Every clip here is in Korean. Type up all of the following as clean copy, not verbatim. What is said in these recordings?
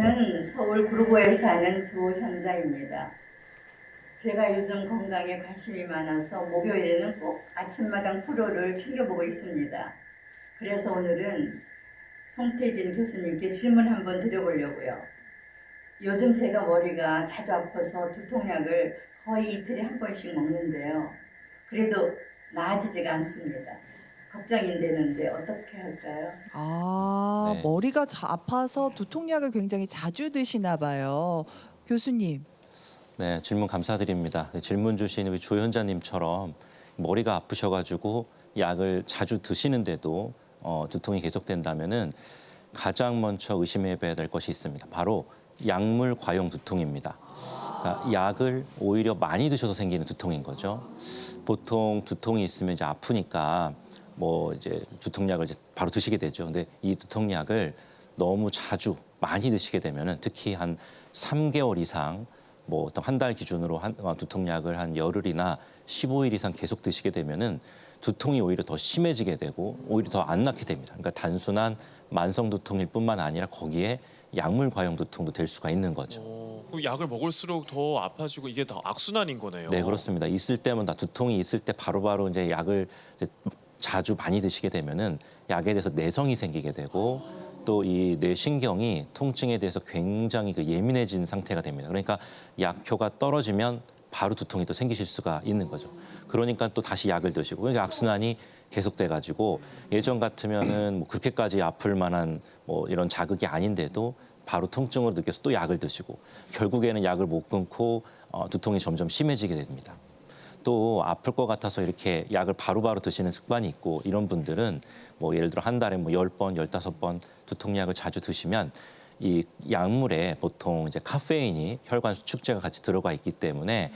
저는 서울 구로구에 사는 조현자입니다. 제가 요즘 건강에 관심이 많아서 목요일에는 꼭 아침마당 프로를 챙겨보고 있습니다. 그래서 오늘은 송태진 교수님께 질문 한번 드려보려고요. 요즘 제가 머리가 자주 아파서 두통약을 거의 이틀에 한 번씩 먹는데요. 그래도 나아지지가 않습니다. 걱정이 되는데 어떻게 할까요? 아, 네. 머리가 아파서 두통약을 굉장히 자주 드시나 봐요. 교수님. 네, 질문 감사드립니다. 질문 주신 우리 조현자님처럼 머리가 아프셔가지고 약을 자주 드시는데도 두통이 계속된다면은 가장 먼저 의심해봐야 될 것이 있습니다. 바로 약물 과용 두통입니다. 그러니까 약을 오히려 많이 드셔서 생기는 두통인 거죠. 보통 두통이 있으면 이제 아프니까 뭐 이제 두통약을 이제 바로 드시게 되죠. 근데 이 두통약을 너무 자주 많이 드시게 되면은 특히 한 3개월 이상 뭐 어떤 한 달 기준으로 두통약을 한 열흘이나 15일 이상 계속 드시게 되면은 두통이 오히려 더 심해지게 되고 오히려 더 안 낫게 됩니다. 그러니까 단순한 만성 두통일 뿐만 아니라 거기에 약물 과용 두통도 될 수가 있는 거죠. 그 약을 먹을수록 더 아파지고 이게 다 악순환인 거네요. 네, 그렇습니다. 있을 때면 다 두통이 있을 때 바로바로 이제 약을 이제 자주 많이 드시게 되면은 약에 대해서 내성이 생기게 되고 또 이 뇌신경이 통증에 대해서 굉장히 예민해진 상태가 됩니다. 그러니까 약효가 떨어지면 바로 두통이 또 생기실 수가 있는 거죠. 그러니까 또 다시 약을 드시고 그러니까 악순환이 계속돼 가지고 예전 같으면은 뭐 그렇게까지 아플 만한 뭐 이런 자극이 아닌데도 바로 통증으로 느껴서 또 약을 드시고 결국에는 약을 못 끊고 두통이 점점 심해지게 됩니다. 또 아플 것 같아서 이렇게 약을 바로바로 드시는 습관이 있고 이런 분들은 뭐 예를 들어 한 달에 뭐 10번, 15번 두통약을 자주 드시면 이 약물에 보통 이제 카페인이 혈관 수축제가 같이 들어가 있기 때문에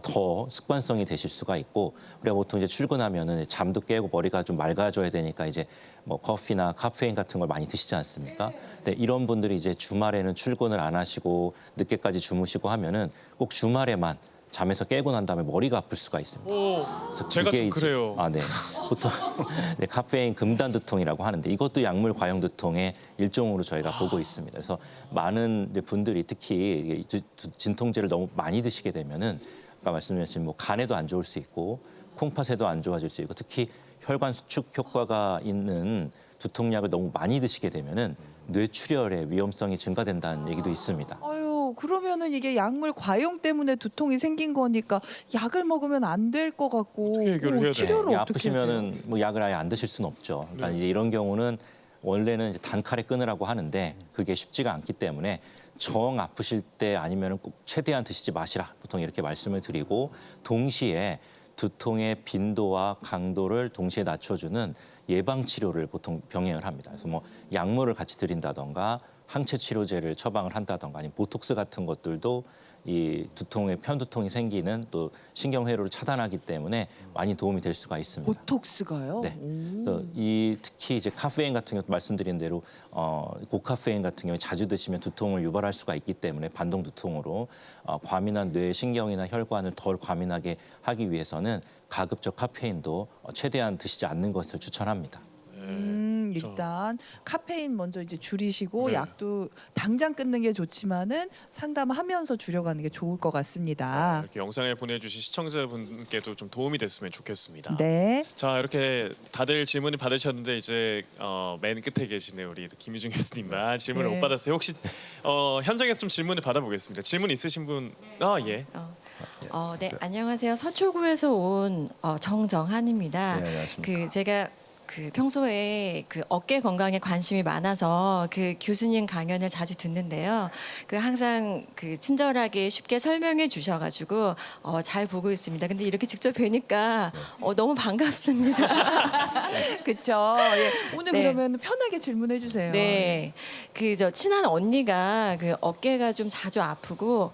더 습관성이 되실 수가 있고 우리가 보통 이제 출근하면은 잠도 깨고 머리가 좀 맑아져야 되니까 이제 뭐 커피나 카페인 같은 걸 많이 드시지 않습니까? 근데 이런 분들이 이제 주말에는 출근을 안 하시고 늦게까지 주무시고 하면은 꼭 주말에만 잠에서 깨고 난 다음에 머리가 아플 수가 있습니다. 그래서 제가 그게 좀 이제- 그래요. 네. 보통 네, 카페인 금단 두통이라고 하는데 이것도 약물 과용 두통의 일종으로 저희가 보고 있습니다. 그래서 많은 이제 분들이 특히 진통제를 너무 많이 드시게 되면은 아까 말씀드린 뭐 간에도 안 좋을 수 있고 콩팥에도 안 좋아질 수 있고 특히 혈관 수축 효과가 있는 두통약을 너무 많이 드시게 되면은 뇌출혈의 위험성이 증가된다는 얘기도 있습니다. 아유, 그러면은 이게 약물 과용 때문에 두통이 생긴 거니까 약을 먹으면 안 될 것 같고 어떻게 해결을 해야 돼요? 치료를 예, 어떻게 해야 돼요? 아프시면은 뭐 약을 아예 안 드실 수는 없죠. 그러니까 네. 이제 이런 경우는 원래는 이제 단칼에 끊으라고 하는데 그게 쉽지가 않기 때문에 정 아프실 때 아니면은 꼭 최대한 드시지 마시라 보통 이렇게 말씀을 드리고 동시에 두통의 빈도와 강도를 동시에 낮춰주는 예방 치료를 보통 병행을 합니다. 그래서 뭐 약물을 같이 드린다던가 항체 치료제를 처방을 한다던가 아니면 보톡스 같은 것들도 이 두통의 편두통이 생기는 또 신경회로를 차단하기 때문에 많이 도움이 될 수가 있습니다. 보톡스가요? 네. 오. 그래서 이 특히 이제 카페인 같은 경우 말씀드린 대로 고카페인 같은 경우에 자주 드시면 두통을 유발할 수가 있기 때문에 반동 두통으로 과민한 뇌 신경이나 혈관을 덜 과민하게 하기 위해서는 가급적 카페인도 최대한 드시지 않는 것을 추천합니다. 일단 카페인 먼저 이제 줄이시고 네. 약도 당장 끊는 게 좋지만은 상담하면서 줄여가는 게 좋을 것 같습니다. 이렇게 영상을 보내주신 시청자분께도 좀 도움이 됐으면 좋겠습니다. 네. 자, 이렇게 다들 질문을 받으셨는데 이제 맨 끝에 계시는 우리 김희중 교수님만 질문을 네. 못 받았어요. 혹시 현장에서 좀 질문을 받아보겠습니다. 질문 있으신 분? 아, 예. 네, 안녕하세요. 서초구에서 온 정정한입니다. 네, 안녕하십니까. 제가 평소에 어깨 건강에 관심이 많아서 교수님 강연을 자주 듣는데요. 항상 친절하게 쉽게 설명해 주셔가지고 잘 보고 있습니다. 근데 이렇게 직접 뵈니까 너무 반갑습니다. 그렇죠. 예. 오늘 네. 그러면 편하게 질문해 주세요. 네, 저 친한 언니가 어깨가 좀 자주 아프고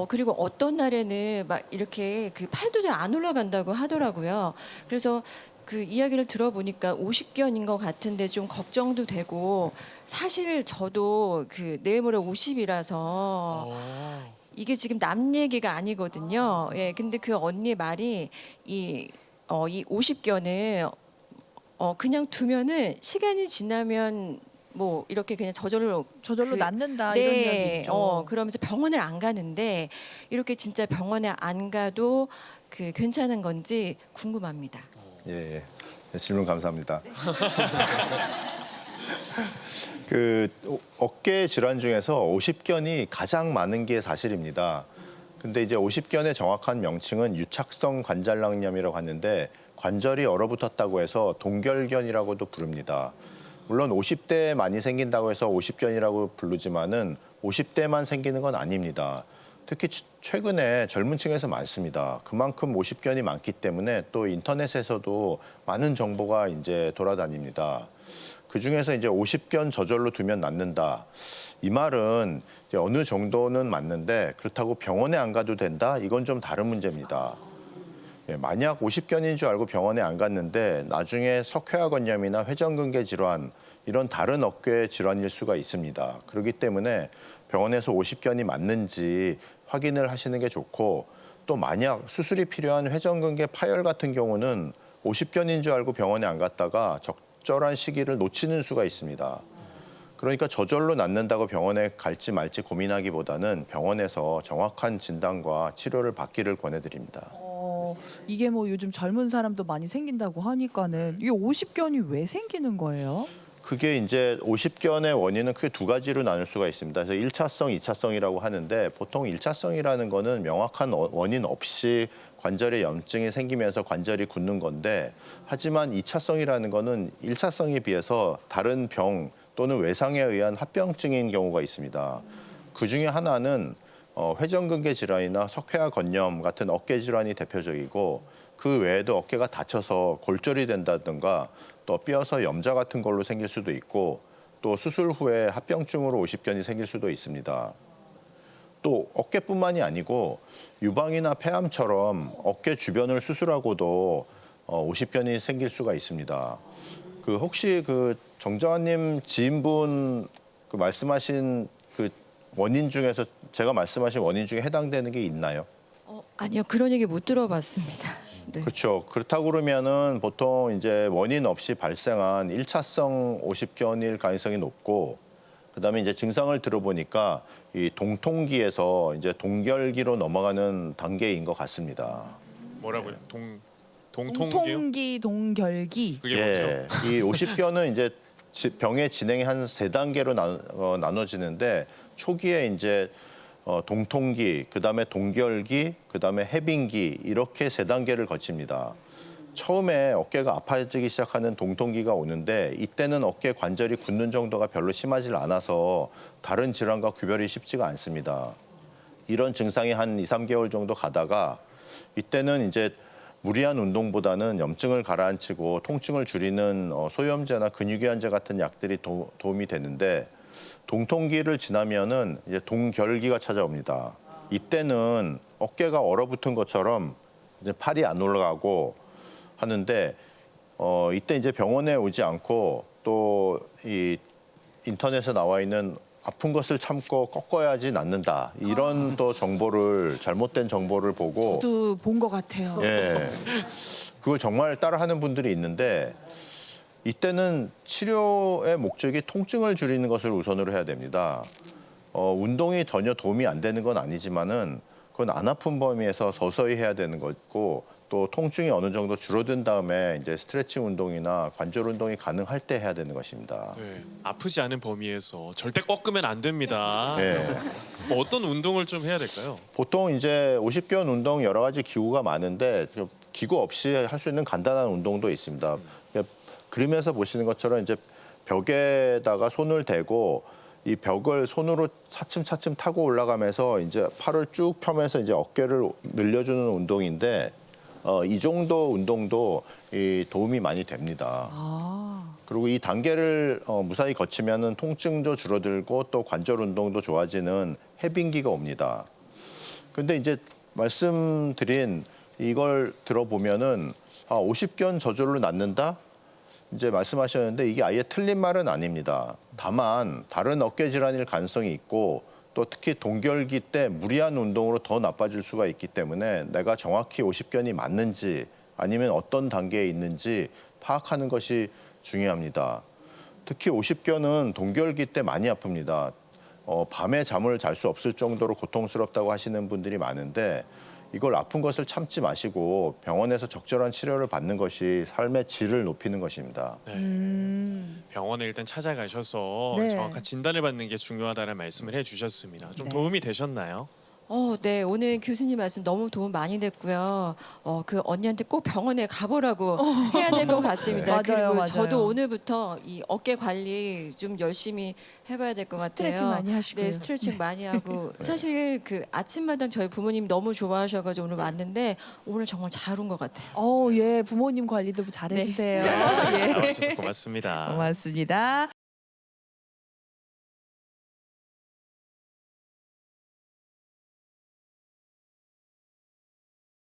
그리고 어떤 날에는 막 이렇게 팔도 잘 안 올라간다고 하더라고요. 그래서 이야기를 들어보니까 50견인 것 같은데 좀 걱정도 되고 사실 저도 내일모레 50이라서 이게 지금 남 얘기가 아니거든요. 예, 근데 언니의 말이 이 50견을 그냥 두면은 시간이 지나면 뭐 이렇게 그냥 저절로 저절로 낫는다 이런 이야기 있죠. 그러면서 병원을 안 가는데 이렇게 진짜 병원에 안 가도 그 괜찮은 건지 궁금합니다. 예, 예. 네, 질문 감사합니다. 그 어깨 질환 중에서 오십견이 가장 많은 게 사실입니다. 근데 이제 오십견의 정확한 명칭은 유착성 관절낭염이라고 하는데 관절이 얼어붙었다고 해서 동결견이라고도 부릅니다. 물론 50대에 많이 생긴다고 해서 오십견이라고 부르지만은 50대만 생기는 건 아닙니다. 특히 최근에 젊은 층에서 많습니다. 그만큼 오십견이 많기 때문에 또 인터넷에서도 많은 정보가 이제 돌아다닙니다. 그중에서 이제 오십견 저절로 두면 낫는다. 이 말은 이제 어느 정도는 맞는데 그렇다고 병원에 안 가도 된다? 이건 좀 다른 문제입니다. 예, 만약 오십견인 줄 알고 병원에 안 갔는데 나중에 석회화건염이나 회전근개 질환 이런 다른 어깨 질환일 수가 있습니다. 그렇기 때문에 병원에서 오십견이 맞는지 확인을 하시는 게 좋고 또 만약 수술이 필요한 회전근개 파열 같은 경우는 오십견인 줄 알고 병원에 안 갔다가 적절한 시기를 놓치는 수가 있습니다. 그러니까 저절로 낫는다고 병원에 갈지 말지 고민하기보다는 병원에서 정확한 진단과 치료를 받기를 권해드립니다. 이게 뭐 요즘 젊은 사람도 많이 생긴다고 하니까는 이게 오십견이 왜 생기는 거예요? 그게 이제 오십견의 원인은 크게 두 가지로 나눌 수가 있습니다. 그래서 1차성, 2차성이라고 하는데 보통 1차성이라는 거는 명확한 원인 없이 관절에 염증이 생기면서 관절이 굳는 건데 하지만 2차성이라는 거는 1차성에 비해서 다른 병 또는 외상에 의한 합병증인 경우가 있습니다. 그중에 하나는 회전근개 질환이나 석회화건염 같은 어깨 질환이 대표적이고 그 외에도 어깨가 다쳐서 골절이 된다든가 또 뼈에서 염자 같은 걸로 생길 수도 있고 또 수술 후에 합병증으로 오십견이 생길 수도 있습니다. 또 어깨뿐만이 아니고 유방이나 폐암처럼 어깨 주변을 수술하고도 오십견이 생길 수가 있습니다. 그 혹시 그 정정환님 지인분 그 말씀하신 그 원인 중에서 제가 말씀하신 원인 중에 해당되는 게 있나요? 아니요, 그런 얘기 못 들어봤습니다. 네. 그렇죠. 그렇다고 그러면은 보통 이제 원인 없이 발생한 1차성 오십견일 가능성이 높고 그다음에 이제 증상을 들어보니까 이 동통기에서 이제 동결기로 넘어가는 단계인 것 같습니다. 뭐라고요? 동통기요? 동통기, 동결기. 그게 뭐죠? 이 오십견은 이제 병의 진행이 한 세 단계로 나눠지는데 초기에 이제 동통기, 그다음에 동결기, 그다음에 해빙기 이렇게 세 단계를 거칩니다. 처음에 어깨가 아파지기 시작하는 동통기가 오는데 이때는 어깨 관절이 굳는 정도가 별로 심하지 않아서 다른 질환과 구별이 쉽지가 않습니다. 이런 증상이 한 2, 3개월 정도 가다가 이때는 이제 무리한 운동보다는 염증을 가라앉히고 통증을 줄이는 소염제나 근육이완제 같은 약들이 도움이 되는데 동통기를 지나면은 이제 동결기가 찾아옵니다. 이때는 어깨가 얼어붙은 것처럼 이제 팔이 안 올라가고 하는데 이때 이제 병원에 오지 않고 또 이 인터넷에 나와 있는 아픈 것을 참고 꺾어야지 낫는다 이런 또 정보를 잘못된 정보를 보고 저도 본 것 같아요. 예 그걸 정말 따라하는 분들이 있는데 이때는 치료의 목적이 통증을 줄이는 것을 우선으로 해야 됩니다. 운동이 전혀 도움이 안 되는 건 아니지만은 그건 안 아픈 범위에서 서서히 해야 되는 거고 또 통증이 어느 정도 줄어든 다음에 이제 스트레칭 운동이나 관절 운동이 가능할 때 해야 되는 것입니다. 네, 아프지 않은 범위에서 절대 꺾으면 안 됩니다. 네. 어떤 운동을 좀 해야 될까요? 보통 이제 오십견 운동 여러 가지 기구가 많은데 기구 없이 할 수 있는 간단한 운동도 있습니다. 그림에서 보시는 것처럼 이제 벽에다가 손을 대고 이 벽을 손으로 차츰차츰 타고 올라가면서 이제 팔을 쭉 펴면서 이제 어깨를 늘려주는 운동인데 이 정도 운동도 도움이 많이 됩니다. 그리고 이 단계를 무사히 거치면은 통증도 줄어들고 또 관절 운동도 좋아지는 해빙기가 옵니다. 근데 이제 말씀드린 이걸 들어보면은 오십견 저절로 낫는다? 이제 말씀하셨는데 이게 아예 틀린 말은 아닙니다. 다만 다른 어깨 질환일 가능성이 있고 또 특히 동결기 때 무리한 운동으로 더 나빠질 수가 있기 때문에 내가 정확히 오십견이 맞는지 아니면 어떤 단계에 있는지 파악하는 것이 중요합니다. 특히 50견은 동결기 때 많이 아픕니다. 밤에 잠을 잘 수 없을 정도로 고통스럽다고 하시는 분들이 많은데 이걸 아픈 것을 참지 마시고 병원에서 적절한 치료를 받는 것이 삶의 질을 높이는 것입니다. 병원에 일단 찾아가셔서 네. 정확한 진단을 받는 게 중요하다는 말씀을 해주셨습니다. 좀 네. 도움이 되셨나요? 네, 오늘 교수님 말씀 너무 도움 많이 됐고요. 그 언니한테 꼭 병원에 가보라고 해야 될 것 같습니다. 맞아요, 그리고 맞아요. 저도 오늘부터 이 어깨 관리 좀 열심히 해봐야 될 것 같아요. 스트레칭 많이 하시고요. 네, 스트레칭 많이 하고 사실 그 아침마당 저희 부모님 너무 좋아하셔가지고 오늘 왔는데 오늘 정말 잘 온 것 같아요. 예, 부모님 관리도 잘해주세요. 예. 나와주셔서 고맙습니다. 고맙습니다.